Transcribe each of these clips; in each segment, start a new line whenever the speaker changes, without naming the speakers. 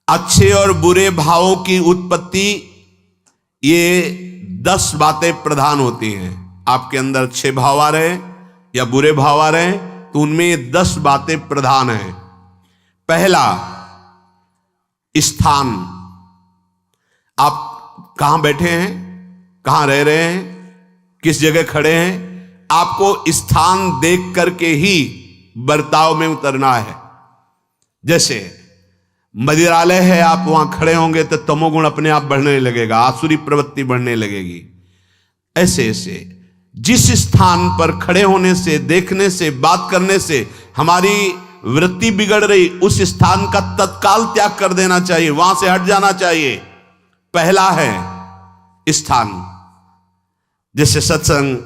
अच्छे और बुरे भावों की उत्पत्ति, ये 10 बातें प्रधान होती हैं। आपके अंदर अच्छे भाव आ रहे या बुरे भाव आ रहे तो उनमें ये 10 बातें प्रधान हैं। पहला, स्थान। आप कहां बैठे हैं, कहां रह रहे हैं, किस जगह खड़े हैं, आपको स्थान देख करके ही बर्ताव में उतरना है। जैसे मदिरालय है, आप वहां खड़े होंगे तो तमोगुण अपने आप बढ़ने लगेगा, आसुरी प्रवृत्ति बढ़ने लगेगी। ऐसे ऐसे जिस स्थान पर खड़े होने से, देखने से, बात करने से हमारी वृत्ति बिगड़ रही, उस स्थान का तत्काल त्याग कर देना चाहिए, वहां से हट जाना चाहिए। पहला है स्थान। जैसे सत्संग,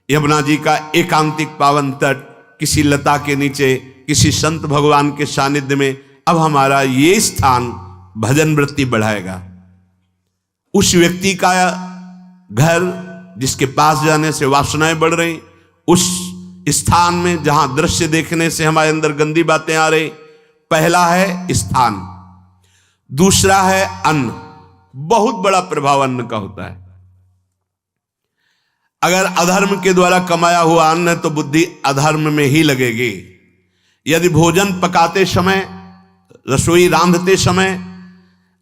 यमुना जी का एकांतिक पावन तट, किसी लता के नीचे, किसी संत भगवान के सानिध्य में, अब हमारा ये स्थान भजन वृत्ति बढ़ाएगा। उस व्यक्ति का घर जिसके पास जाने से वासनाएं बढ़ रही, उस स्थान में जहां दृश्य देखने से हमारे अंदर गंदी बातें आ रही, पहला है स्थान। दूसरा है अन्न। बहुत बड़ा प्रभाव अन्न का होता है। अगर अधर्म के द्वारा कमाया हुआ अन्न है तो बुद्धि अधर्म में ही लगेगी। यदि भोजन पकाते समय, रसोई रांधते समय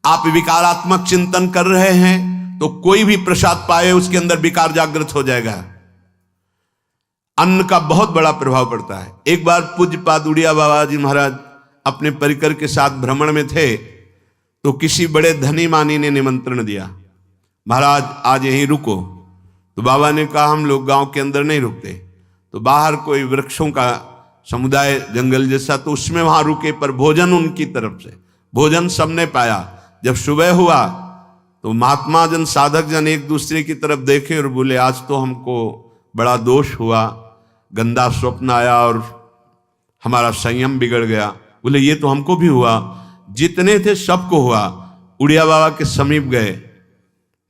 आप विकारात्मक चिंतन कर रहे हैं तो कोई भी प्रसाद पाए उसके अंदर विकार जागृत हो जाएगा। अन्न का बहुत बड़ा प्रभाव पड़ता है। एक बार पूज्य पाद उड़िया बाबा जी महाराज अपने परिकर के साथ भ्रमण में थे तो किसी बड़े धनी मानी ने निमंत्रण दिया, महाराज आज यहीं रुको। तो बाबा ने कहा हम लोग गांव के अंदर नहीं रुकते। तो बाहर कोई वृक्षों का समुदाय, जंगल जैसा, तो उसमें वहां रुके, पर भोजन उनकी तरफ से, भोजन सबने पाया। जब सुबह हुआ तो महात्मा जन, साधक जन एक दूसरे की तरफ देखे और बोले आज तो हमको बड़ा दोष हुआ, गंदा स्वप्न आया और हमारा संयम बिगड़ गया। बोले ये तो हमको भी हुआ, जितने थे सबको हुआ। उड़िया बाबा के समीप गए।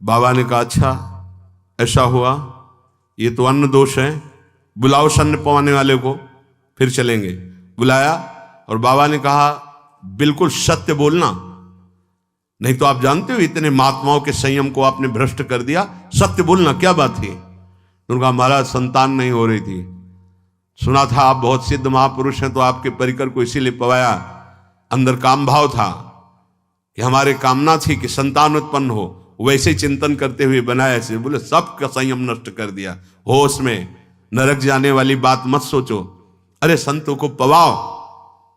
बाबा ने कहा अच्छा ऐसा हुआ, ये तो अन्न दोष है, बुलाओ सन्न पवाने वाले को, फिर चलेंगे। बुलाया और बाबा ने कहा बिल्कुल सत्य बोलना, नहीं तो आप जानते हो इतने महात्माओं के संयम को आपने भ्रष्ट कर दिया, सत्य बोलना क्या बात थी। उनका महाराज संतान नहीं हो रही थी, सुना था आप बहुत सिद्ध महापुरुष हैं तो आपके परिकर को इसीलिए पवाया, अंदर काम भाव था कि हमारे कामना थी कि संतान उत्पन्न हो, वैसे चिंतन करते हुए बनाया ऐसे। बोले सबका संयम नष्ट कर दिया। होश में, नरक जाने वाली बात मत सोचो। अरे संतों को पवाओ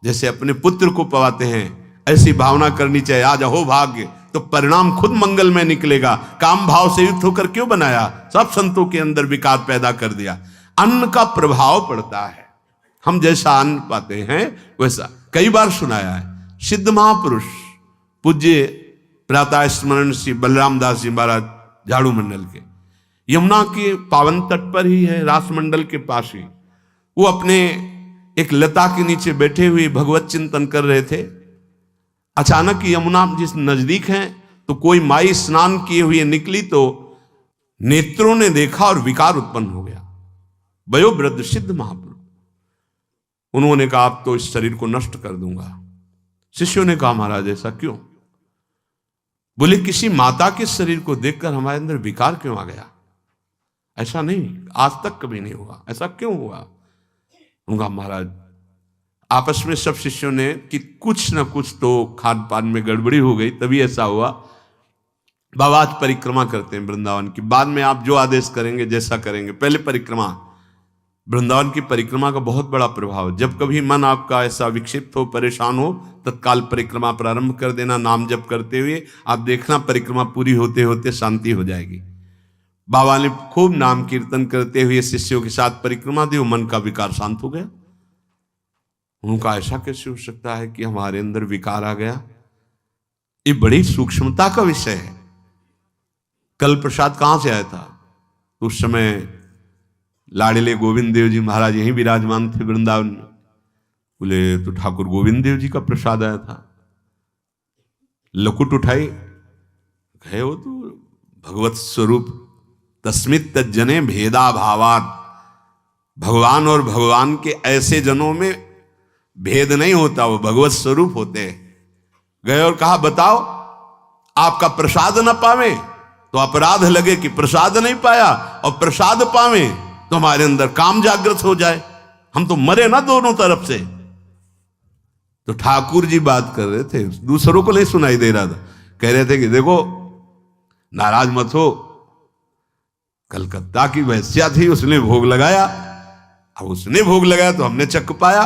जैसे अपने पुत्र को पवाते हैं, ऐसी भावना करनी चाहिए। आज हो भाग्य तो परिणाम खुद मंगल में निकलेगा। काम भाव से युक्त होकर क्यों बनाया, सब संतों के अंदर विकार पैदा कर दिया। अन्न का प्रभाव पड़ता है। हम जैसा अन्न पाते हैं वैसा, कई बार सुनाया है सिद्ध महापुरुष पूज्य प्रातः स्मरण श्री बलराम दास जी महाराज झाड़ू मंडल के, यमुना के पावन तट पर ही है, रास मंडल के पास ही, वो अपने एक लता के नीचे बैठे हुए भगवत चिंतन कर रहे थे। अचानक यमुना जिस नजदीक है तो कोई माई स्नान किए हुए निकली तो नेत्रों ने देखा और विकार उत्पन्न हो गया। वयोवृद्ध सिद्ध महापुरुष, उन्होंने कहा आप तो इस शरीर को नष्ट कर दूंगा। शिष्यों ने कहा महाराज ऐसा क्यों? बोले किसी माता के शरीर को देखकर हमारे अंदर विकार क्यों आ गया? ऐसा नहीं, आज तक कभी नहीं हुआ, ऐसा क्यों हुआ? उनका महाराज आपस में सब शिष्यों ने कि कुछ ना कुछ तो खान पान में गड़बड़ी हो गई तभी ऐसा हुआ। बाबा आज परिक्रमा करते हैं वृंदावन की, बाद में आप जो आदेश करेंगे जैसा करेंगे, पहले परिक्रमा। वृंदावन की परिक्रमा का बहुत बड़ा प्रभाव। जब कभी मन आपका ऐसा विक्षिप्त हो, परेशान हो, तत्काल परिक्रमा प्रारंभ कर देना, नाम जप करते हुए। आप देखना परिक्रमा पूरी होते होते शांति हो जाएगी। बाबा ने खूब नाम कीर्तन करते हुए शिष्यों के साथ परिक्रमा दी, मन का विकार शांत हो गया। उनका ऐसा कैसे हो सकता है कि हमारे अंदर विकार आ गया? ये बड़ी सूक्ष्मता का विषय है। कल प्रसाद कहां से आया था? उस समय लाडले गोविंद देव जी महाराज यहीं विराजमान थे वृंदावन में। बोले तो ठाकुर गोविंद देव जी का प्रसाद आया था। लकुट उठाई, गए वो तो भगवत स्वरूप तस्मित तज्जने भेदा भावात। भगवान और भगवान के ऐसे जनों में भेद नहीं होता, वो भगवत स्वरूप होते हैं। गए और कहा बताओ आपका प्रसाद न पावे तो अपराध लगे कि प्रसाद नहीं पाया, और प्रसाद पावे तो हमारे अंदर काम जागृत हो जाए, हम तो मरे ना दोनों तरफ से। तो ठाकुर जी बात कर रहे थे, दूसरों को नहीं सुनाई दे रहा था। कह रहे थे कि देखो नाराज मत हो, कलकत्ता की वैश्या थी, उसने भोग लगाया, अब उसने भोग लगाया तो हमने चख पाया,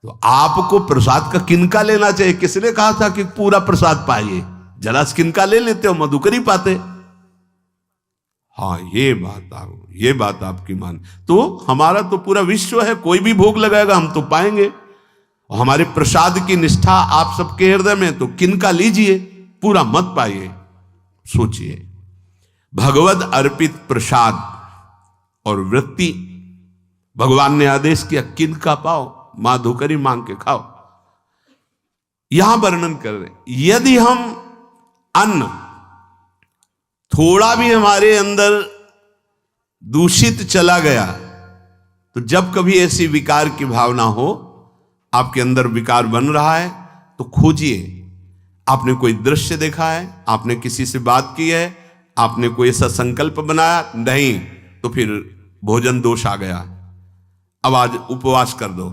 तो आपको प्रसाद का किनका लेना चाहिए? किसने कहा था कि पूरा प्रसाद पाइए? जरा किनका ले लेते हो, मधुकरी पाते। हाँ ये बात आपकी मान, तो हमारा तो पूरा विश्व है, कोई भी भोग लगाएगा हम तो पाएंगे, और हमारे प्रसाद की निष्ठा आप सबके हृदय में, तो किनका लीजिए, पूरा मत पाइए। सोचिए, भगवद अर्पित प्रसाद और वृत्ति भगवान ने आदेश किया किनका पाओ, माधुकरी मांग के खाओ। यहां वर्णन कर रहे, यदि हम अन्न थोड़ा भी हमारे अंदर दूषित चला गया, तो जब कभी ऐसी विकार की भावना हो, आपके अंदर विकार बन रहा है, तो खोजिए। आपने कोई दृश्य देखा है, आपने किसी से बात की है, आपने कोई ऐसा संकल्प बनाया, नहीं, तो फिर भोजन दोष आ गया, अब आज उपवास कर दो।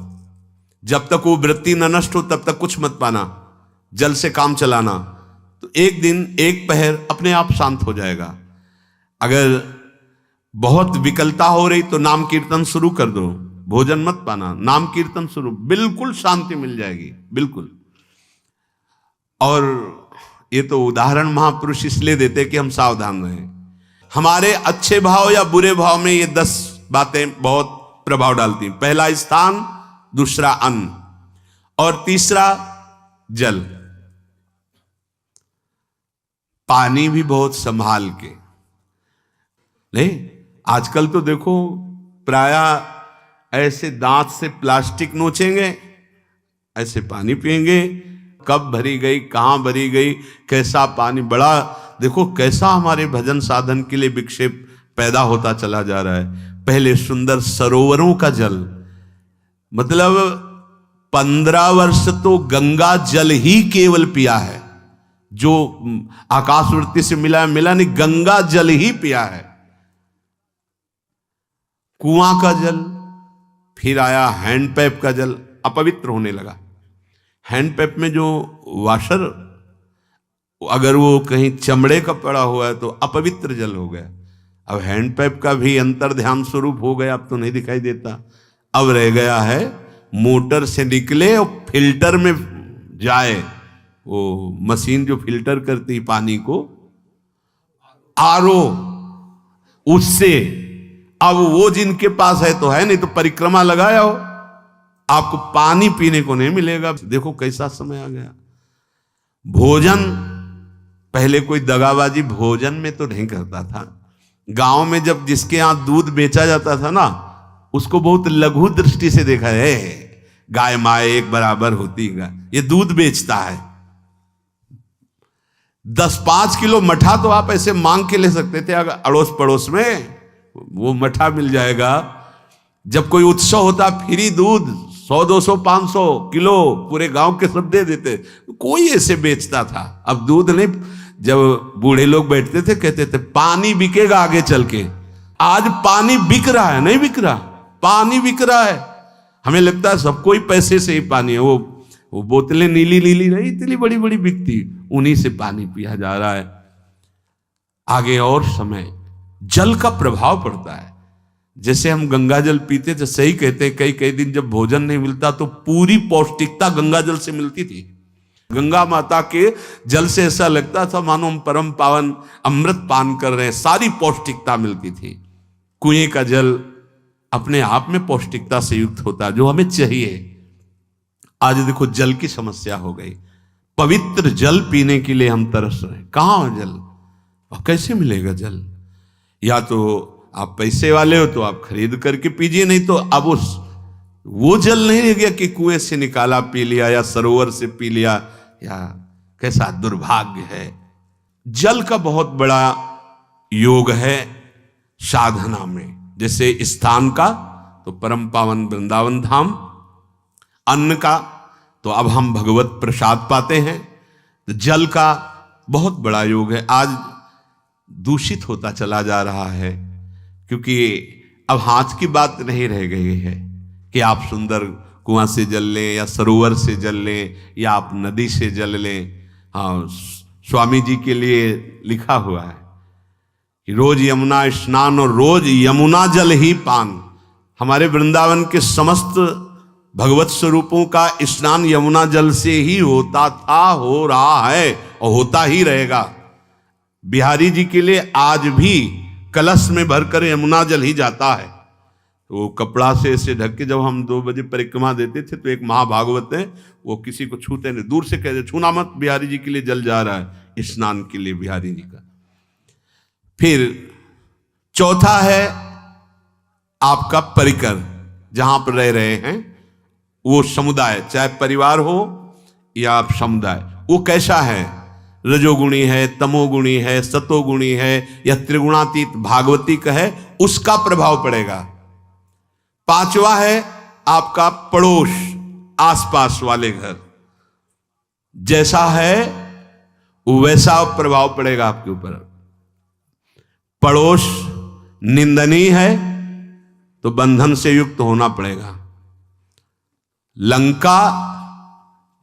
जब तक वो वृत्ति न नष्ट हो तब तक कुछ मत पाना, जल से काम चलाना, तो एक दिन एक पहर अपने आप शांत हो जाएगा। अगर बहुत विकलता हो रही तो नाम कीर्तन शुरू कर दो, भोजन मत पाना, नाम कीर्तन शुरू, बिल्कुल शांति मिल जाएगी, बिल्कुल। और ये तो उदाहरण महापुरुष इसलिए देते कि हम सावधान रहें। हमारे अच्छे भाव या बुरे भाव में ये 10 बातें बहुत प्रभाव डालती हैं। पहला स्थान, दूसरा अन्न, और तीसरा जल। पानी भी बहुत संभाल के, नहीं आजकल तो देखो प्रायः ऐसे दांत से प्लास्टिक नोचेंगे, ऐसे पानी पिएंगे, कब भरी गई, कहां भरी गई, कैसा पानी, बड़ा देखो कैसा हमारे भजन साधन के लिए विक्षेप पैदा होता चला जा रहा है। पहले सुंदर सरोवरों का जल, मतलब 15 वर्ष तो गंगा जल ही केवल पिया है, जो आकाशवृत्ति से मिला है मिला नहीं, गंगा जल ही पिया है। कुआं का जल, फिर आया हैंडपैप का जल, अपवित्र होने लगा। हैंडपैप में जो वाशर, अगर वो कहीं चमड़े का पड़ा हुआ है तो अपवित्र जल हो गया। अब हैंडपैप का भी अंतर ध्यान स्वरूप हो गया, अब तो नहीं दिखाई देता। अब रह गया है मोटर से निकले और फिल्टर में जाए, वो मशीन जो फिल्टर करती पानी को, आरओ, उससे। अब वो जिनके पास है तो है, नहीं तो परिक्रमा लगाया हो, आपको पानी पीने को नहीं मिलेगा। देखो कैसा समय आ गया। भोजन, पहले कोई दगाबाजी भोजन में तो नहीं करता था। गांव में जब जिसके यहां दूध बेचा जाता था ना, उसको बहुत लघु दृष्टि से देखा है, गाय माए एक बराबर होती है, ये दूध बेचता है। 10-5 किलो मठा तो आप ऐसे मांग के ले सकते थे, अगर अड़ोस पड़ोस में वो मठा मिल जाएगा। जब कोई उत्सव होता, फ्री दूध 100, 200, 500 किलो पूरे गांव के सब दे देते, कोई ऐसे बेचता था। अब दूध नहीं, जब बूढ़े लोग बैठते थे कहते थे पानी बिकेगा आगे चल के। आज पानी बिक रहा है, नहीं बिक रहा, पानी बिक रहा है। हमें लगता है सबको ही पैसे से ही पानी है, वो बोतलें नीली नीली नहीं, इतनी बड़ी बड़ी बिकती, उन्हीं से पानी पिया जा रहा है। आगे और समय जल का प्रभाव पड़ता है। जैसे हम गंगा जल पीते थे, सही कहते हैं, कई कई दिन जब भोजन नहीं मिलता तो पूरी पौष्टिकता गंगा जल से मिलती थी। गंगा माता के जल से ऐसा लगता था मानो हम परम पावन अमृत पान कर रहे हैं, सारी पौष्टिकता मिलती थी। कुएं का जल अपने आप में पौष्टिकता से युक्त होता, जो हमें चाहिए। आज देखो जल की समस्या हो गई, पवित्र जल पीने के लिए हम तरस रहे हैं। कहां जल, और कैसे मिलेगा जल? या तो आप पैसे वाले हो तो आप खरीद करके पीजिए, नहीं तो अब वो जल नहीं रह गया कि कुएं से निकाला पी लिया या सरोवर से पी लिया, या कैसा दुर्भाग्य है। जल का बहुत बड़ा योग है साधना में। जैसे स्थान का तो परम पावन वृंदावन धाम, अन्न का तो अब हम भगवत प्रसाद पाते हैं। तो जल का बहुत बड़ा योग है। आज दूषित होता चला जा रहा है, क्योंकि अब हाथ की बात नहीं रह गई है कि आप सुंदर कुआं से जल लें या सरोवर से जल लें या आप नदी से जल लें। हाँ, स्वामी जी के लिए लिखा हुआ है कि रोज यमुना स्नान और रोज यमुना जल ही पान। हमारे वृंदावन के समस्त भगवत स्वरूपों का स्नान यमुना जल से ही होता था, हो रहा है और होता ही रहेगा। बिहारी जी के लिए आज भी कलश में भरकर यमुना जल ही जाता है। तो कपड़ा से ऐसे ढक के जब हम 2 बजे परिक्रमा देते थे तो एक महाभागवत है, वो किसी को छूते नहीं, दूर से कहते छूना मत, बिहारी जी के लिए जल जा रहा है स्नान के लिए बिहारी जी का। फिर चौथा है आपका परिकर, जहां पर रह रहे हैं वो समुदाय, चाहे परिवार हो या समुदाय, वो कैसा है, रजोगुणी है, तमोगुणी है, सतोगुणी है या त्रिगुणातीत भागवतिक है, उसका प्रभाव पड़ेगा। पांचवा है आपका पड़ोस, आसपास वाले घर, जैसा है वैसा प्रभाव पड़ेगा आपके ऊपर। पड़ोस निंदनीय है तो बंधन से युक्त होना पड़ेगा। लंका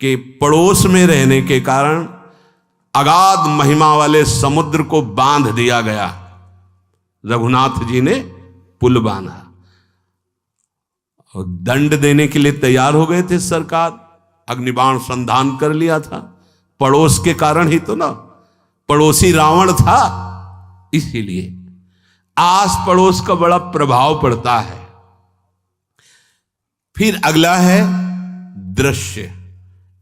के पड़ोस में रहने के कारण अगाध महिमा वाले समुद्र को बांध दिया गया, रघुनाथ जी ने पुल बांधा और दंड देने के लिए तैयार हो गए थे सरकार, अग्निबाण संधान कर लिया था, पड़ोस के कारण ही तो ना, पड़ोसी रावण था, इसीलिए आस पड़ोस का बड़ा प्रभाव पड़ता है। फिर अगला है दृश्य,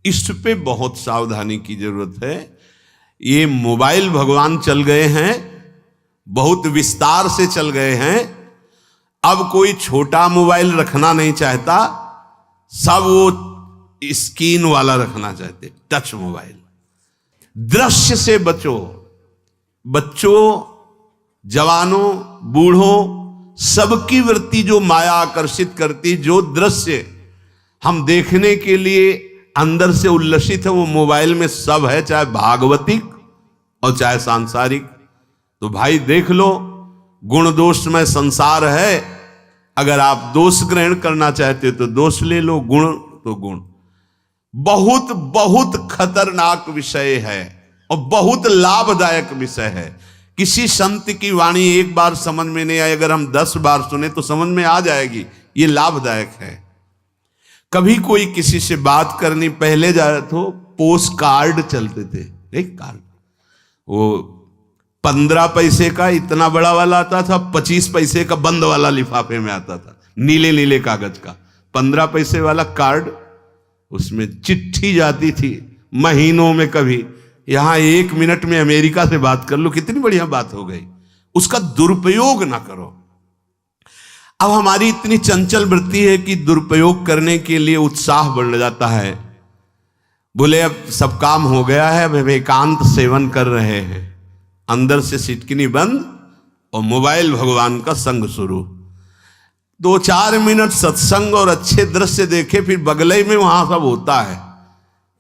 इस पे बहुत सावधानी की जरूरत है। ये मोबाइल भगवान चल गए हैं, बहुत विस्तार से चल गए हैं, अब कोई छोटा मोबाइल रखना नहीं चाहता, सब वो स्क्रीन वाला रखना चाहते, टच मोबाइल। दृश्य से बचो, बच्चों, जवानों, बूढ़ों, सबकी वृत्ति जो माया आकर्षित करती, जो दृश्य हम देखने के लिए अंदर से उल्लसित है, वो मोबाइल में सब है, चाहे भागवतिक और चाहे सांसारिक। तो भाई देख लो, गुण दोष में संसार है, अगर आप दोष ग्रहण करना चाहते हो तो दोष ले लो, गुण तो गुण। बहुत बहुत खतरनाक विषय है और बहुत लाभदायक विषय है। किसी संत की वाणी एक बार समझ में नहीं आई, अगर हम 10 बार सुने तो समझ में आ जाएगी, ये लाभदायक है। कभी कोई किसी से बात करनी, पहले जा तो पोस्ट कार्ड चलते थे, एक कार्ड, वो 15 पैसे का इतना बड़ा वाला आता था, 25 पैसे का बंद वाला लिफाफे में आता था, नीले नीले कागज का 15 पैसे वाला कार्ड, उसमें चिट्ठी जाती थी महीनों में। कभी यहां 1 मिनट में अमेरिका से बात कर लो, कितनी बढ़िया बात हो गई। उसका दुरुपयोग ना करो। अब हमारी इतनी चंचल वृत्ति है कि दुरुपयोग करने के लिए उत्साह बढ़ जाता है। बोले अब सब काम हो गया है, अब एकांत सेवन कर रहे हैं, अंदर से सिटकिनी बंद और मोबाइल भगवान का संग शुरू। 2-4 मिनट सत्संग और अच्छे दृश्य देखे, फिर बगले में वहां सब होता है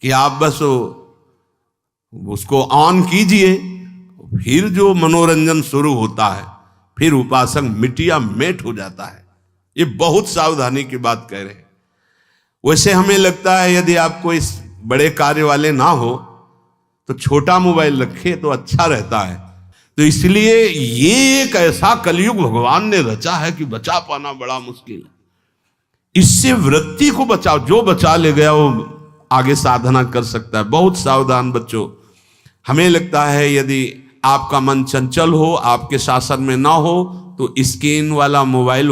कि आप बस उसको ऑन कीजिए, फिर जो मनोरंजन शुरू होता है, फिर उपासक मिटिया मेट हो जाता है। ये बहुत सावधानी की बात कह रहे हैं। वैसे हमें लगता है यदि आपको इस बड़े कार्य वाले ना हो तो छोटा मोबाइल रखे तो अच्छा रहता है। तो इसलिए ये एक ऐसा कलयुग भगवान ने रचा है कि बचा पाना बड़ा मुश्किल है। इससे वृत्ति को बचाओ, जो बचा ले गया वो आगे साधना कर सकता है। बहुत सावधान बच्चों। हमें लगता है यदि आपका मन चंचल हो, आपके शासन में ना हो, तो स्क्रीन वाला मोबाइल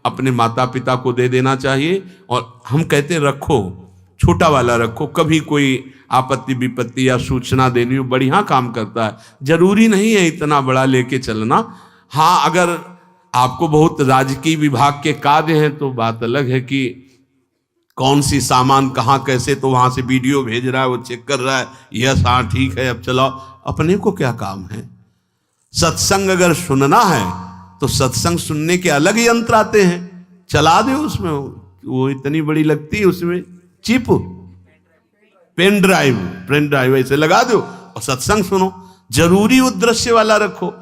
अपने माता पिता को दे देना चाहिए। और हम कहते रखो, छोटा वाला रखो, कभी कोई आपत्ति विपत्ति या सूचना देनी हो, बढ़िया काम करता है। जरूरी नहीं है इतना बड़ा लेके चलना। हाँ, अगर आपको बहुत राजकीय विभाग के कार्य हैं तो बात अलग है कि कौन सी सामान कहाँ कैसे, तो वहां से वीडियो भेज रहा है, वो चेक कर रहा है, यस हाँ ठीक है अब चलाओ। अपने को क्या काम है? सत्संग अगर सुनना है तो सत्संग सुनने के अलग यंत्र आते हैं, चला दे उसमें, वो इतनी बड़ी लगती है उसमें चिप, पेन ड्राइव ऐसे लगा दो और सत्संग सुनो। जरूरी वो दृश्य वाला रखो।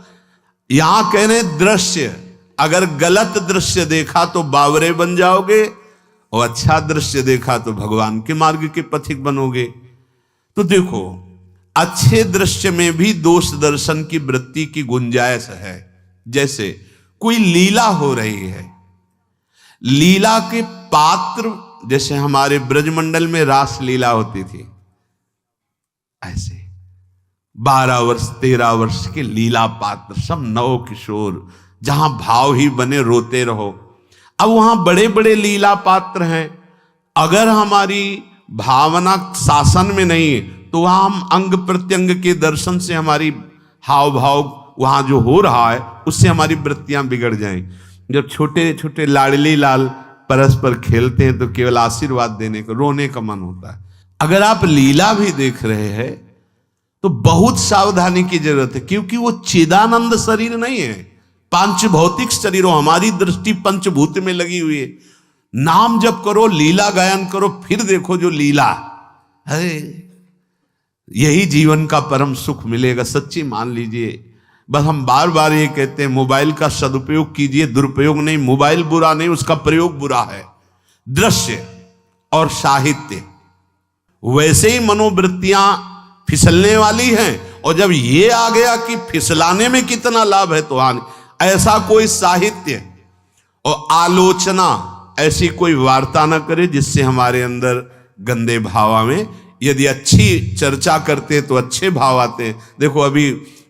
यहां कह रहे दृश्य, अगर गलत दृश्य देखा तो बावरे बन जाओगे और अच्छा दृश्य देखा तो भगवान के मार्ग के पथिक बनोगे। तो देखो, अच्छे दृश्य में भी दोष दर्शन की वृत्ति की गुंजाइश है। जैसे कोई लीला हो रही है, लीला के पात्र, जैसे हमारे ब्रजमंडल में रास लीला होती थी, ऐसे 12 वर्ष 13 वर्ष के लीला पात्र, सब नव किशोर, जहां भाव ही बने रोते रहो। अब वहां बड़े बड़े लीला पात्र हैं, अगर हमारी भावना शासन में नहीं है तो वहां हम अंग प्रत्यंग के दर्शन से हमारी हाव भाव वहां जो हो रहा है उससे हमारी वृत्तियां बिगड़ जाएं। जब छोटे छोटे लाडली लाल परस्पर खेलते हैं तो केवल आशीर्वाद देने को, रोने का मन होता है। अगर आप लीला भी देख रहे हैं तो बहुत सावधानी की जरूरत है, क्योंकि वो चिदानंद शरीर नहीं है, पांच भौतिक शरीरों, हमारी दृष्टि पंचभूत में लगी हुई है। नाम जप करो, लीला गायन करो, फिर देखो जो लीला है, यही जीवन का परम सुख मिलेगा। सच्ची मान लीजिए। बस हम बार बार ये कहते हैं, मोबाइल का सदुपयोग कीजिए, दुरुपयोग नहीं। मोबाइल बुरा नहीं, उसका प्रयोग बुरा है। दृश्य और साहित्य, वैसे ही मनोवृत्तियां फिसलने वाली हैं, और जब ये आ गया कि फिसलाने में कितना लाभ है तो ऐसा कोई साहित्य और आलोचना, ऐसी कोई वार्ता ना करे जिससे हमारे अंदर गंदे भाव में, यदि अच्छी चर्चा करते तो अच्छे भाव आते हैं। देखो अभी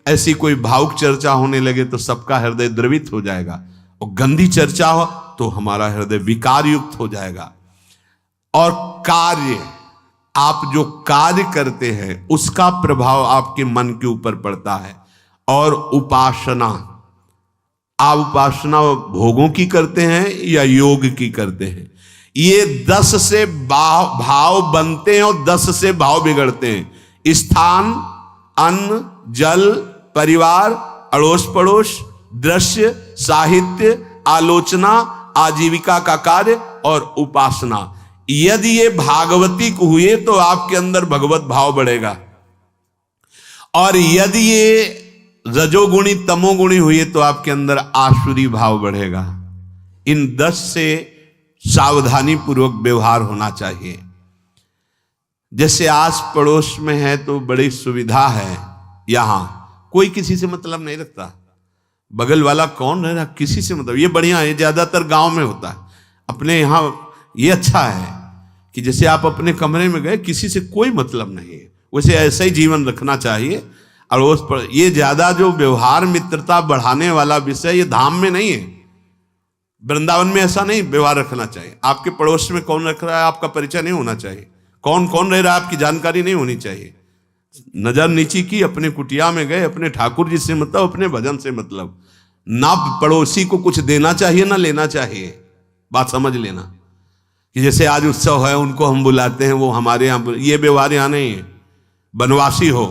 ऐसी कोई भावुक चर्चा होने लगे तो सबका हृदय द्रवित हो जाएगा, और गंदी चर्चा हो तो हमारा हृदय विकार युक्त हो जाएगा। और कार्य, आप जो कार्य करते हैं उसका प्रभाव आपके मन के ऊपर पड़ता है। और उपासना, आप उपासना भोगों की करते हैं या योग की करते हैं, ये 10 से भाव बनते हैं और 10 से भाव बिगड़ते हैं। स्थान, अन्न, जल, परिवार, अड़ोस पड़ोस, दृश्य, साहित्य, आलोचना, आजीविका का कार्य और उपासना। यदि ये भागवतिक हुए तो आपके अंदर भगवत भाव बढ़ेगा, और यदि ये रजोगुणी तमोगुणी हुए तो आपके अंदर आसुरी भाव बढ़ेगा। इन 10 से सावधानी पूर्वक व्यवहार होना चाहिए। जैसे आस पड़ोस में है तो बड़ी सुविधा है, यहां कोई किसी से मतलब नहीं रखता, बगल वाला कौन रह रहा किसी से मतलब, ये बढ़िया है। ज्यादातर गांव में होता है, अपने यहां ये अच्छा है कि जैसे आप अपने कमरे में गए, किसी से कोई मतलब नहीं है, वैसे ऐसा ही जीवन रखना चाहिए। अड़ोस पर ये ज्यादा जो व्यवहार मित्रता बढ़ाने वाला विषय, ये धाम में नहीं है, वृंदावन में ऐसा नहीं व्यवहार रखना चाहिए। आपके पड़ोस में कौन रख रहा है आपका परिचय नहीं होना चाहिए, कौन कौन रह रहा है आपकी जानकारी नहीं होनी चाहिए। नजर नीची की, अपने कुटिया में गए, अपने ठाकुर जी से मतलब, अपने भजन से मतलब, ना पड़ोसी को कुछ देना चाहिए ना लेना चाहिए। बात समझ लेना कि जैसे आज उत्सव है उनको हम बुलाते हैं, वो हमारे यहाँ, ये व्यवहार यहाँ नहीं है। बनवासी हो,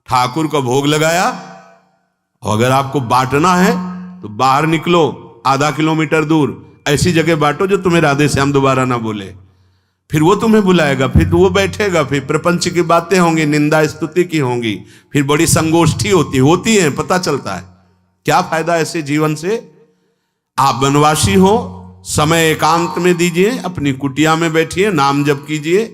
ठाकुर का भोग लगाया, और अगर आपको बांटना है तो बाहर निकलो, आधा किलोमीटर दूर ऐसी जगह बांटो जो तुम्हें राधे श्याम दोबारा ना बोले, फिर वो तुम्हें बुलाएगा, फिर वो बैठेगा, फिर प्रपंच की बातें होंगी, निंदा स्तुति की होंगी, फिर बड़ी संगोष्ठी होती है, पता चलता है। क्या फायदा ऐसे जीवन से? आप वनवासी हो, समय एकांत में दीजिए, अपनी कुटिया में बैठिए, नाम जप कीजिए,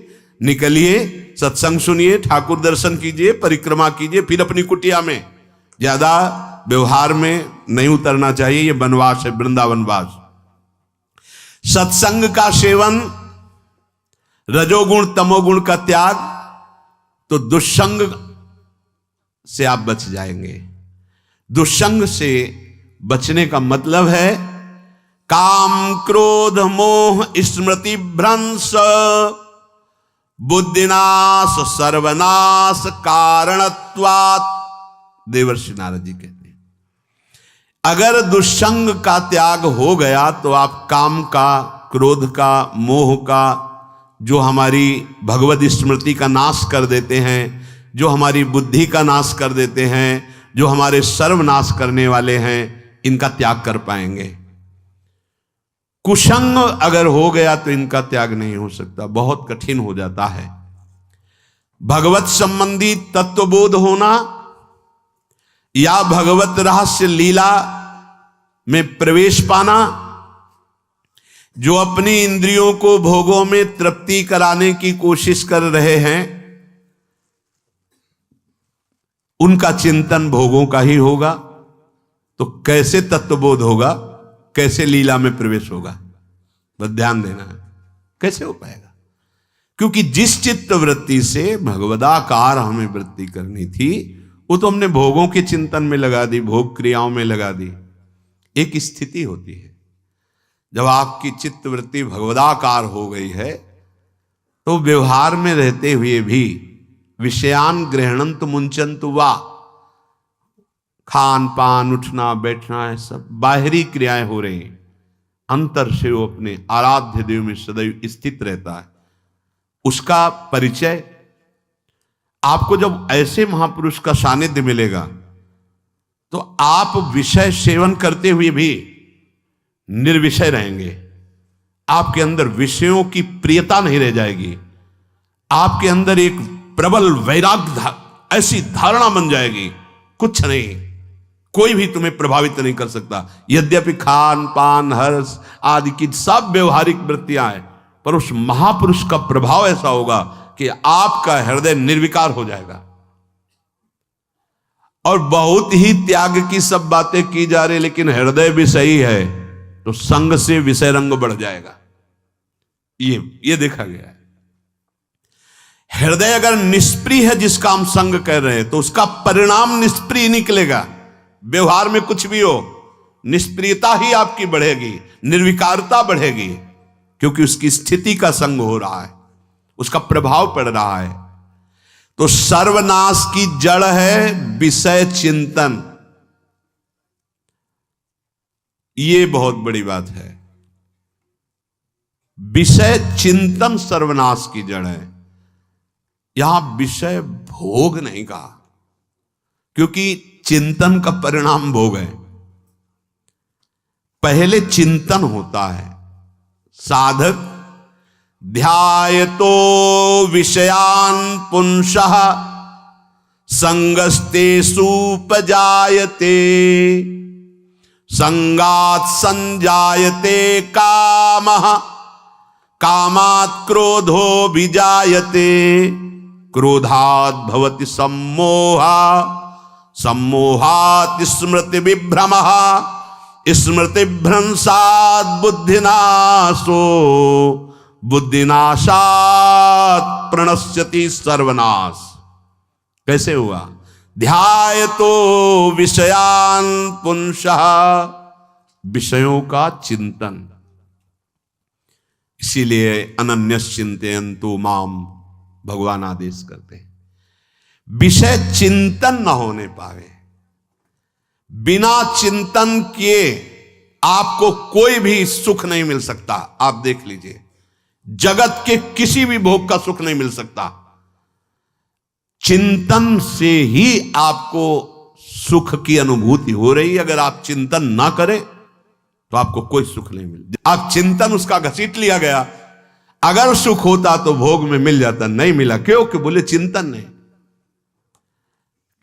निकलिए, सत्संग सुनिए, ठाकुर दर्शन कीजिए, परिक्रमा कीजिए, फिर अपनी कुटिया में। ज्यादा व्यवहार में नहीं उतरना चाहिए, ये वनवास है, वृंदावनवास। सत्संग का सेवन, रजोगुण तमोगुण का त्याग, तो दुष्संग से आप बच जाएंगे। दुष्संग से बचने का मतलब है काम क्रोध मोह स्मृति भ्रंश बुद्धिनाश सर्वनाश कारणत्वात्। देवर्षि नारद जी कहते हैं, अगर दुष्संग का त्याग हो गया तो आप काम का, क्रोध का, मोह का, जो हमारी भगवत स्मृति का नाश कर देते हैं, जो हमारी बुद्धि का नाश कर देते हैं, जो हमारे सर्वनाश करने वाले हैं, इनका त्याग कर पाएंगे। कुसंग अगर हो गया तो इनका त्याग नहीं हो सकता, बहुत कठिन हो जाता है। भगवत संबंधी तत्वबोध होना या भगवत रहस्य लीला में प्रवेश पाना। जो अपनी इंद्रियों को भोगों में तृप्ति कराने की कोशिश कर रहे हैं, उनका चिंतन भोगों का ही होगा, तो कैसे तत्वबोध होगा, कैसे लीला में प्रवेश होगा? बस ध्यान देना है, कैसे हो पाएगा? क्योंकि जिस चित्त वृत्ति से भगवदाकार हमें वृत्ति करनी थी, वो तो हमने भोगों के चिंतन में लगा दी, भोग क्रियाओं में लगा दी। एक स्थिति होती है जब आपकी चित्त वृत्ति भगवदाकार हो गई है, तो व्यवहार में रहते हुए भी विषयान ग्रहणंत मुंचंत वा, खान पान उठना बैठना है, सब बाहरी क्रियाएं हो रही हैं, अंतर से वो अपने आराध्य देव में सदैव स्थित रहता है। उसका परिचय आपको जब ऐसे महापुरुष का सानिध्य मिलेगा, तो आप विषय सेवन करते हुए भी निर्विषय रहेंगे। आपके अंदर विषयों की प्रियता नहीं रह जाएगी। आपके अंदर एक प्रबल वैराग्य, ऐसी धारणा बन जाएगी, कुछ नहीं, कोई भी तुम्हें प्रभावित नहीं कर सकता। यद्यपि खान पान हर्ष आदि की सब व्यवहारिक वृत्तियां हैं, पर उस महापुरुष का प्रभाव ऐसा होगा कि आपका हृदय निर्विकार हो जाएगा। और बहुत ही त्याग की सब बातें की जा रही, लेकिन हृदय भी सही है, तो संग से विषय रंग बढ़ जाएगा। ये देखा गया है। हृदय अगर निष्प्रिय है, जिसका हम संग कह रहे हैं, तो उसका परिणाम निष्प्रिय निकलेगा। व्यवहार में कुछ भी हो, निष्प्रियता ही आपकी बढ़ेगी, निर्विकारता बढ़ेगी, क्योंकि उसकी स्थिति का संग हो रहा है, उसका प्रभाव पड़ रहा है। तो सर्वनाश की जड़ है विषय चिंतन। ये बहुत बड़ी बात है। विषय चिंतन सर्वनाश की जड़ है। यहां विषय भोग नहीं कहा, क्योंकि चिंतन का परिणाम भोग है। पहले चिंतन होता है। साधक ध्यायतो विषयान पुंसः संगस्तेषु उपजायते, संगात् संजायते कामः, कामात् क्रोधो विजायते, क्रोधात् भवति सम्मोहः, सम्मोहात् स्मृति विभ्रमः, स्मृति भ्रंशात् बुद्धिनाशो, बुद्धिनाशात् प्रणश्यति सर्वनाश। कैसे हुआ? ध्यायतो विषयान पुंसः, विषयों का चिंतन। इसीलिए अनन्यश्चिन्तयन्तु माम भगवान आदेश करते हैं। विषय चिंतन न होने पावे, बिना चिंतन किए आपको कोई भी सुख नहीं मिल सकता। आप देख लीजिए, जगत के किसी भी भोग का सुख नहीं मिल सकता। चिंतन से ही आपको सुख की अनुभूति हो रही है। अगर आप चिंतन ना करें तो आपको कोई सुख नहीं मिल। आप चिंतन उसका घसीट लिया गया। अगर सुख होता तो भोग में मिल जाता, नहीं मिला। क्यों? कि बोले चिंतन नहीं।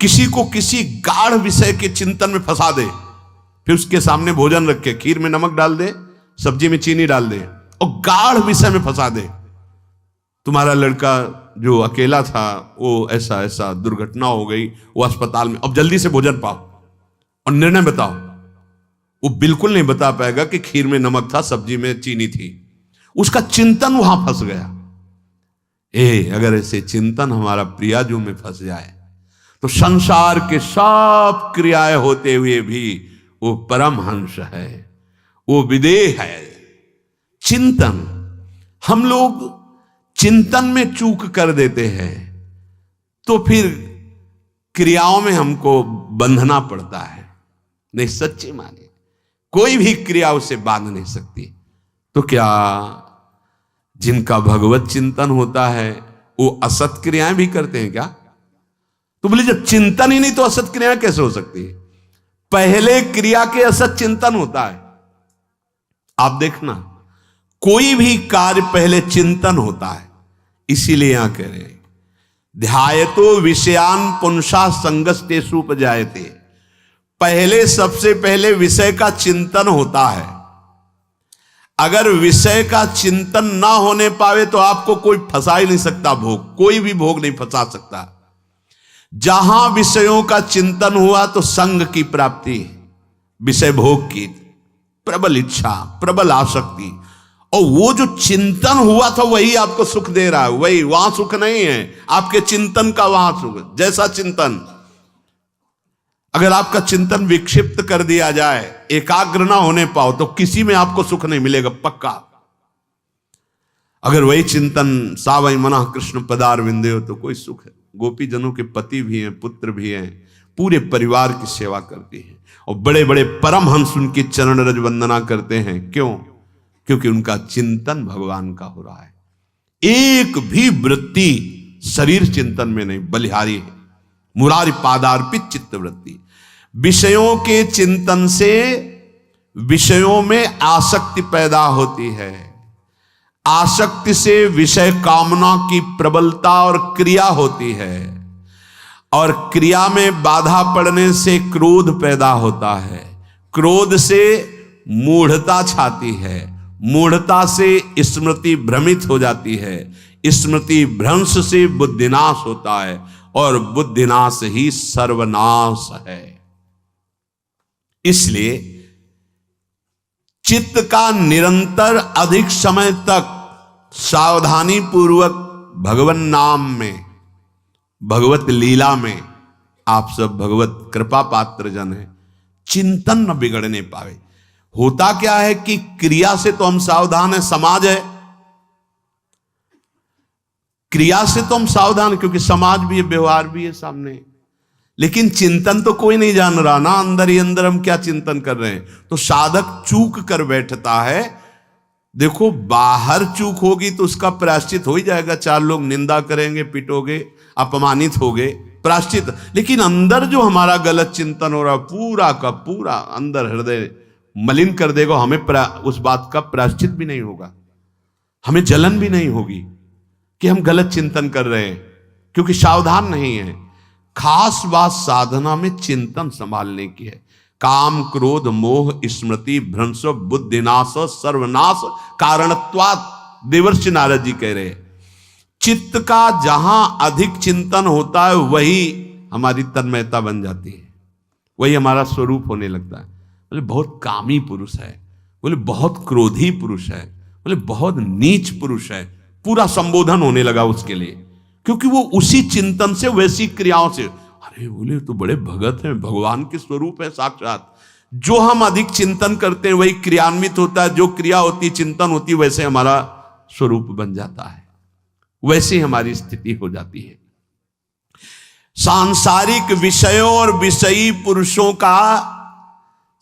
किसी को किसी गाढ़ विषय के चिंतन में फंसा दे, फिर उसके सामने भोजन रख के खीर में नमक डाल दे, सब्जी में चीनी डाल दे और गाढ़ विषय में फंसा दे। तुम्हारा लड़का जो अकेला था, वो ऐसा ऐसा दुर्घटना हो गई, वो अस्पताल में, अब जल्दी से भोजन पाओ और निर्णय बताओ। वो बिल्कुल नहीं बता पाएगा कि खीर में नमक था, सब्जी में चीनी थी। उसका चिंतन वहां फंस गया। अगर ऐसे चिंतन हमारा प्रियाजू में फंस जाए तो संसार के सब क्रियाएं होते हुए भी वो परमहंस है, वो विदेह है। चिंतन, हम लोग चिंतन में चूक कर देते हैं, तो फिर क्रियाओं में हमको बंधना पड़ता है। नहीं, सच्ची माने कोई भी क्रिया उसे बांध नहीं सकती। तो क्या जिनका भगवत चिंतन होता है वो असत क्रियाएं भी करते हैं क्या? तो बोले जब चिंतन ही नहीं तो असत क्रियाएं कैसे हो सकती है? पहले क्रिया के असत चिंतन होता है। आप देखना, कोई भी कार्य पहले चिंतन होता है। इसीलिए यहां कह रहे हैं ध्यायतो विषयान पुंसा संगस्तेषु उपजायते। पहले, सबसे पहले विषय का चिंतन होता है। अगर विषय का चिंतन ना होने पावे तो आपको कोई फंसा ही नहीं सकता भोग, कोई भी भोग नहीं फंसा सकता। जहां विषयों का चिंतन हुआ तो संग की प्राप्ति, विषय भोग की प्रबल इच्छा, प्रबल आसक्ति, और वो जो चिंतन हुआ था वही आपको सुख दे रहा है। वही, वहां सुख नहीं है, आपके चिंतन का वहां सुख। जैसा चिंतन, अगर आपका चिंतन विक्षिप्त कर दिया जाए, एकाग्र ना होने पाओ, तो किसी में आपको सुख नहीं मिलेगा पक्का। अगर वही चिंतन सावई मना कृष्ण पदार विंदे हो तो कोई सुख है। गोपी जनों के पति भी हैं, पुत्र भी हैं, पूरे परिवार की सेवा करती हैं, और बड़े बड़े परमहंस उनकी चरण रज वंदना करते हैं। क्यों? क्योंकि उनका चिंतन भगवान का हो रहा है। एक भी वृत्ति शरीर चिंतन में नहीं, बलिहारी है। मुरारी पादार्पित चित्त वृत्ति। विषयों के चिंतन से विषयों में आसक्ति पैदा होती है। आसक्ति से विषय कामना की प्रबलता और क्रिया होती है, और क्रिया में बाधा पड़ने से क्रोध पैदा होता है। क्रोध से मूढ़ता छाती है, मूढ़ता से स्मृति भ्रमित हो जाती है, स्मृति भ्रंश से बुद्धिनाश होता है, और बुद्धिनाश ही सर्वनाश है। इसलिए चित्त का निरंतर अधिक समय तक सावधानी पूर्वक भगवन नाम में, भगवत लीला में, आप सब भगवत कृपा पात्र जन है, चिंतन न बिगड़ने पावे। होता क्या है कि क्रिया से तो हम सावधान है, समाज है, क्रिया से तो हम सावधान, क्योंकि समाज भी है, व्यवहार भी है सामने, लेकिन चिंतन तो कोई नहीं जान रहा ना, अंदर ही अंदर हम क्या चिंतन कर रहे हैं। तो साधक चूक कर बैठता है। देखो, बाहर चूक होगी तो उसका प्रायश्चित हो ही जाएगा, चार लोग निंदा करेंगे, पिटोगे, अपमानित होगे, प्रायश्चित। लेकिन अंदर जो हमारा गलत चिंतन हो रहा, पूरा का पूरा अंदर हृदय मलिन कर देगा, हमें उस बात का प्रायश्चित भी नहीं होगा, हमें जलन भी नहीं होगी कि हम गलत चिंतन कर रहे हैं, क्योंकि सावधान नहीं है। खास बात साधना में चिंतन संभालने की है। काम, क्रोध, मोह, स्मृति भ्रंश, बुद्धिनाश, सर्वनाश कारणत्वात्, देवर्षि नारद जी कह रहे हैं। चित्त का जहां अधिक चिंतन होता है वही हमारी तन्मयता बन जाती है, वही हमारा स्वरूप होने लगता है। बोले बहुत कामी पुरुष है, बोले बहुत क्रोधी पुरुष है, बोले बहुत नीच पुरुष है, पूरा संबोधन होने लगा उसके लिए, क्योंकि वो उसी चिंतन से, वैसी क्रियाओं से। अरे बोले तो बड़े भगत हैं, भगवान के स्वरूप है साक्षात। जो हम अधिक चिंतन करते हैं वही क्रियान्वित होता है, जो क्रिया होती, चिंतन होती, वैसे हमारा स्वरूप बन जाता है, वैसे हमारी स्थिति हो जाती है। सांसारिक विषयों और विषयी पुरुषों का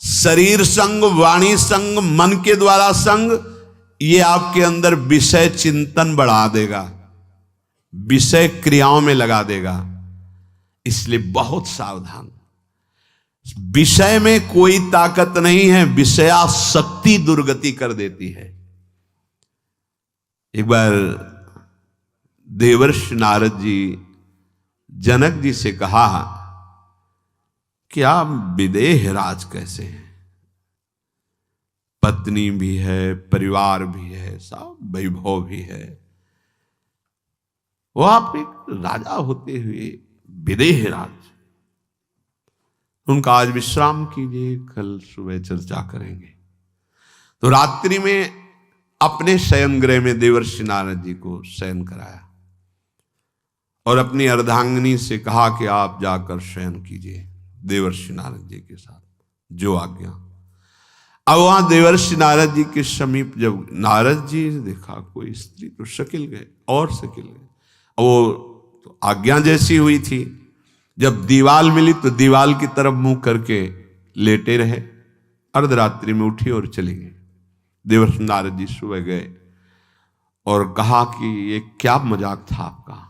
शरीर संग, वाणी संग, मन के द्वारा संग, ये आपके अंदर विषय चिंतन बढ़ा देगा, विषय क्रियाओं में लगा देगा। इसलिए बहुत सावधान। विषय में कोई ताकत नहीं है, विषयासक्ति दुर्गति कर देती है। एक बार देवर्षि नारद जी जनक जी से कहा कि आप विदेह राज कैसे हैं, पत्नी भी है, परिवार भी है, सब वैभव भी है, वो आप एक राजा होते हुए विदेह राज। उनका आज विश्राम कीजिए, कल सुबह चर्चा करेंगे। तो रात्रि में अपने शयन गृह में देवर्षि नारद जी को शयन कराया और अपनी अर्धांगिनी से कहा कि आप जाकर शयन कीजिए देवर्षि नारद जी के साथ, जो आज्ञा। अब वहां देवर्षि नारद जी के समीप जब नारद जी ने देखा कोई स्त्री, तो शकिल गए और शकिल गए। वो तो आज्ञा जैसी हुई थी, जब दीवाल मिली तो दीवाल की तरफ मुंह करके लेटे रहे। अर्धरात्रि में उठी और चली गई। देवर्षि नारद जी सुबह गए और कहा कि ये क्या मजाक था आपका,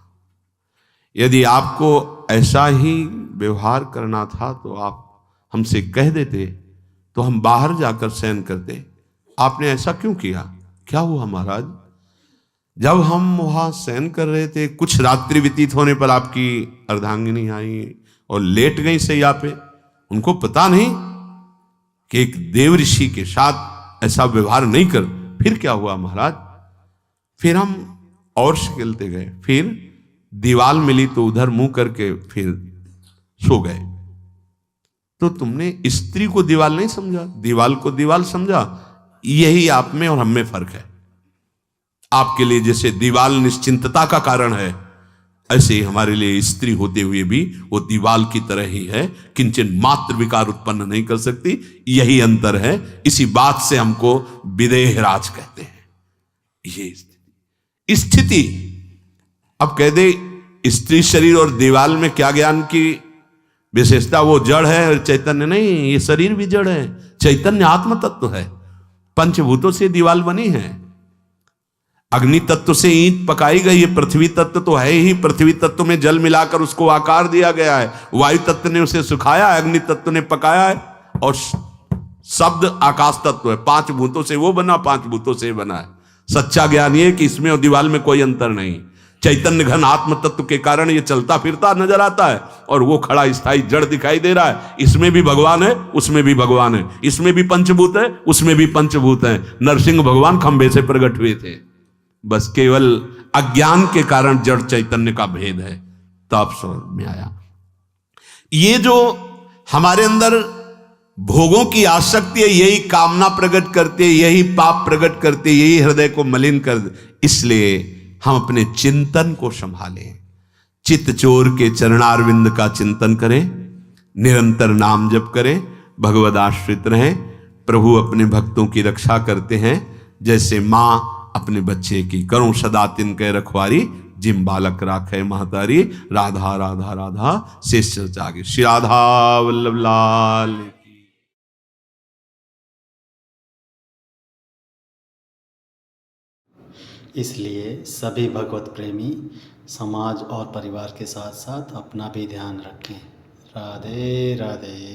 यदि आपको ऐसा ही व्यवहार करना था तो आप हमसे कह देते तो हम बाहर जाकर शयन करते, आपने ऐसा क्यों किया, क्या हुआ महाराज। जब हम वहां शयन कर रहे थे, कुछ रात्रि व्यतीत होने पर आपकी अर्धांगिनी आई और लेट गई सैया पे। उनको पता नहीं कि एक देव ऋषि के साथ ऐसा व्यवहार नहीं कर। फिर क्या हुआ महाराज, फिर हम और खेलते गए, फिर दीवाल मिली तो उधर मुंह करके फिर सो गए। तो तुमने स्त्री को दीवाल नहीं समझा, दीवाल को दीवाल समझा। यही आप में और हम में फर्क है। आपके लिए जैसे दीवाल निश्चिंतता का कारण है, ऐसे ही हमारे लिए स्त्री होते हुए भी वो दीवाल की तरह ही है, किंचन मात्र विकार उत्पन्न नहीं कर सकती। यही अंतर है। इसी बात से हमको विदेहराज कहते हैं। ये स्थिति अब कह दे स्त्री शरीर और दीवाल में क्या ज्ञान की विशेषता, वो जड़ है और चैतन्य नहीं। ये शरीर भी जड़ है, चैतन्य आत्म तत्व है। पंचभूतों से दीवाल बनी है। अग्नि तत्व से ईंट पकाई गई है, पृथ्वी तत्व तो है ही। पृथ्वी तत्व में जल मिलाकर उसको आकार दिया गया है। वायु तत्व ने उसे सुखाया, अग्नि तत्व ने पकाया है, और शब्द आकाश तत्व है। पांच भूतों से वो बना, पांच भूतों से बना है। सच्चा ज्ञान ये कि इसमें और दीवाल में कोई अंतर नहीं। चैतन्य घन आत्म तत्व के कारण ये चलता फिरता नजर आता है, और वो खड़ा स्थायी जड़ दिखाई दे रहा है। इसमें भी भगवान है, उसमें भी भगवान है। इसमें भी पंचभूत है, उसमें भी पंचभूत है। नरसिंह भगवान खंभे से प्रकट हुए थे, बस केवल अज्ञान के कारण जड़ चैतन्य का भेद है। तब समझ में आया। ये जो हमारे अंदर भोगों की आसक्ति है, यही कामना प्रकट करते, यही पाप प्रकट करते, यही हृदय को मलिन कर। इसलिए हम अपने चिंतन को संभालें। चित्त चोर के चरणारविंद का चिंतन करें, निरंतर नाम जप करें, भगवद आश्रित रहें। प्रभु अपने भक्तों की रक्षा करते हैं, जैसे मां अपने बच्चे की। करूं सदा तिनके रखवारी, जिम बालक राखे महतारी। राधा राधा राधा शेष जागे। श्री राधा वल्लभ लाल।
इसलिए सभी भगवत प्रेमी समाज और परिवार के साथ साथ अपना भी ध्यान रखें। राधे राधे।